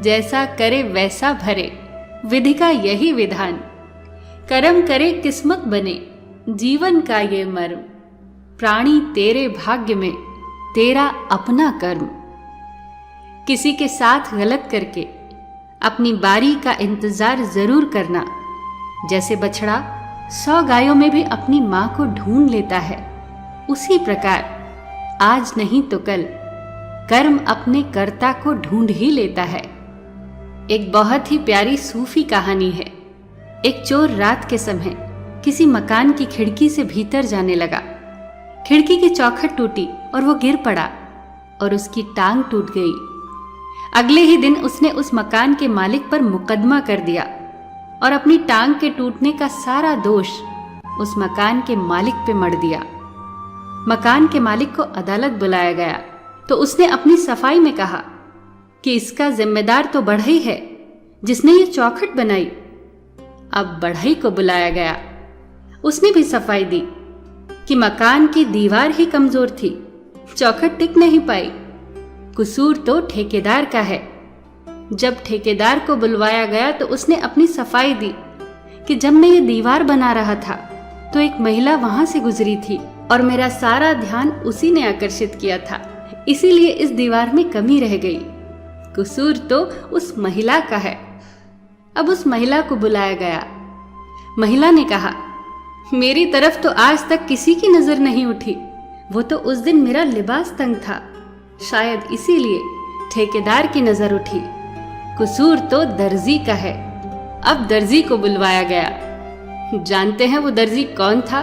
जैसा करे वैसा भरे, विधि का यही विधान। कर्म करे किस्मत बने, जीवन का ये मर्म। प्राणी तेरे भाग्य में, तेरा अपना कर्म। किसी के साथ गलत करके अपनी बारी का इंतजार जरूर करना। जैसे बछड़ा 100 गायों में भी अपनी मां को ढूंढ लेता है, उसी प्रकार आज नहीं तो कल कर्म अपने कर्ता को ढूंढ ही लेता है। एक बहुत ही प्यारी सूफी कहानी है। एक चोर रात के समय किसी मकान की खिड़की से भीतर जाने लगा। खिड़की की चौखट टूटी और वो गिर पड़ा और उसकी टांग टूट गई। अगले ही दिन उसने उस मकान के मालिक पर मुकदमा कर दिया और अपनी टांग के टूटने का सारा दोष उस मकान के मालिक पे मढ़ दिया। मकान के मालिक को अदालत बुलाया गया तो उसने अपनी सफाई में कहा कि इसका जिम्मेदार तो बढ़ई है जिसने ये चौखट बनाई। अब बढ़ई को बुलाया गया, उसने भी सफाई दी कि मकान की दीवार ही कमजोर थी, चौखट टिक नहीं पाई। कसूर तो ठेकेदार का है। जब ठेकेदार को बुलवाया गया तो उसने अपनी सफाई दी कि जब मैं ये दीवार बना रहा था तो एक महिला वहां से गुजरी थी और मेरा सारा ध्यान उसी ने आकर्षित किया था, इसीलिए इस दीवार में कमी रह गई। कसूर तो उस महिला का है। अब उस महिला को बुलाया गया। महिला ने कहा, मेरी तरफ तो आज तक किसी की नजर नहीं उठी, वो तो उस दिन मेरा लिबास तंग था, शायद इसीलिए ठेकेदार की नजर उठी। कसूर तो दर्जी का है। अब दर्जी को बुलवाया गया। जानते हैं वो दर्जी कौन था?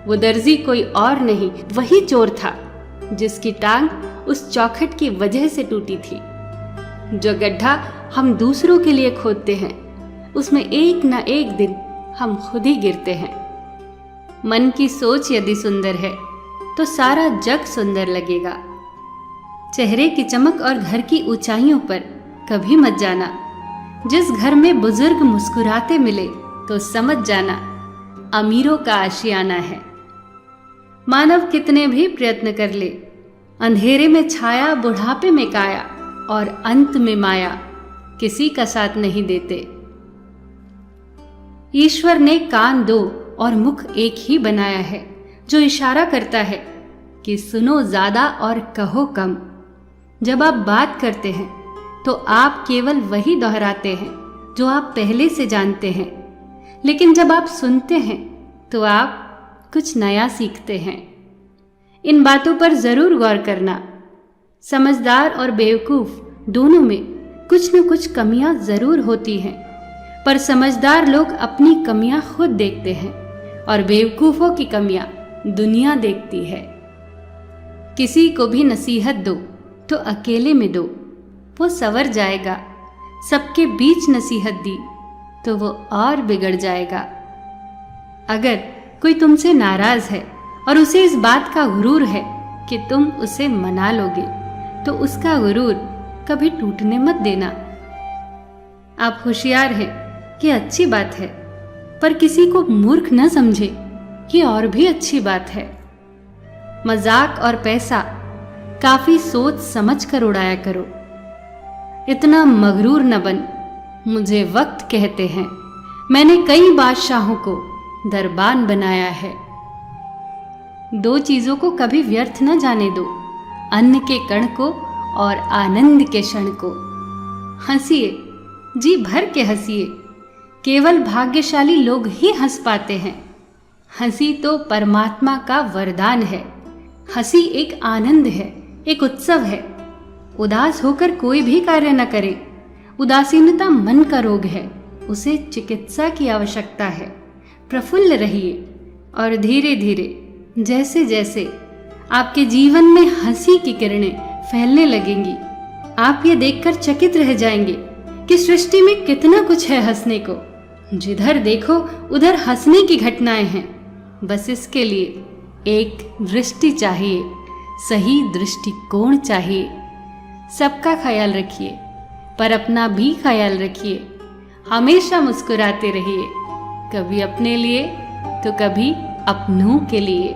वो दर्जी कोई और नहीं, वही चोर था जिसकी टांग उस चौखट की वजह से टूटी थी। जो गड्ढा हम दूसरों के लिए खोदते हैं उसमें एक न एक दिन हम खुद ही गिरते हैं। मन की सोच यदि सुंदर है तो सारा जग सुंदर लगेगा। चेहरे की चमक और घर की ऊंचाइयों पर कभी मत जाना। जिस घर में बुजुर्ग मुस्कुराते मिले तो समझ जाना अमीरों का आशियाना है। मानव कितने भी प्रयत्न कर ले, अंधेरे में छाया, बुढ़ापे में काया और अंत में माया किसी का साथ नहीं देते। ईश्वर ने कान दो और मुख एक ही बनाया है, जो इशारा करता है कि सुनो ज्यादा और कहो कम। जब आप बात करते हैं तो आप केवल वही दोहराते हैं जो आप पहले से जानते हैं, लेकिन जब आप सुनते हैं तो आप कुछ नया सीखते हैं। इन बातों पर जरूर गौर करना। समझदार और बेवकूफ दोनों में कुछ न कुछ कमियां जरूर होती हैं, पर समझदार लोग अपनी कमियां खुद देखते हैं और बेवकूफों की कमियां दुनिया देखती है। किसी को भी नसीहत दो तो अकेले में दो, वो संवर जाएगा। सबके बीच नसीहत दी तो वो और बिगड़ जाएगा। अगर कोई तुमसे नाराज है और उसे इस बात का गुरूर है कि तुम उसे मना लोगे, तो उसका गुरूर कभी टूटने मत देना। आप होशियार हैं कि अच्छी बात है, पर किसी को मूर्ख न समझे ये और भी अच्छी बात है। मजाक और पैसा काफी सोच समझ कर उड़ाया करो। इतना मगरूर न बन। मुझे वक्त कहते हैं, मैंने कई बादशाहों को दरबान बनाया है। दो चीजों को कभी व्यर्थ न जाने दो, अन्न के कण को और आनंद के क्षण को। हंसिए, जी भर के हंसिए। केवल भाग्यशाली लोग ही हंस पाते हैं। हंसी तो परमात्मा का वरदान है। हंसी एक आनंद है, एक उत्सव है। उदास होकर कोई भी कार्य न करे। उदासीनता मन का रोग है, उसे चिकित्सा की आवश्यकता है। प्रफुल्ल रहिए और धीरे धीरे जैसे जैसे आपके जीवन में हंसी की किरणें फैलने लगेंगी, आप ये देखकर चकित रह जाएंगे कि सृष्टि में कितना कुछ है हंसने को। जिधर देखो उधर हंसने की घटनाएं हैं। बस इसके लिए एक दृष्टि चाहिए, सही दृष्टिकोण चाहिए। सबका ख्याल रखिए, पर अपना भी ख्याल रखिए। हमेशा मुस्कुराते रहिए, कभी अपने लिए तो कभी अपनों के लिए।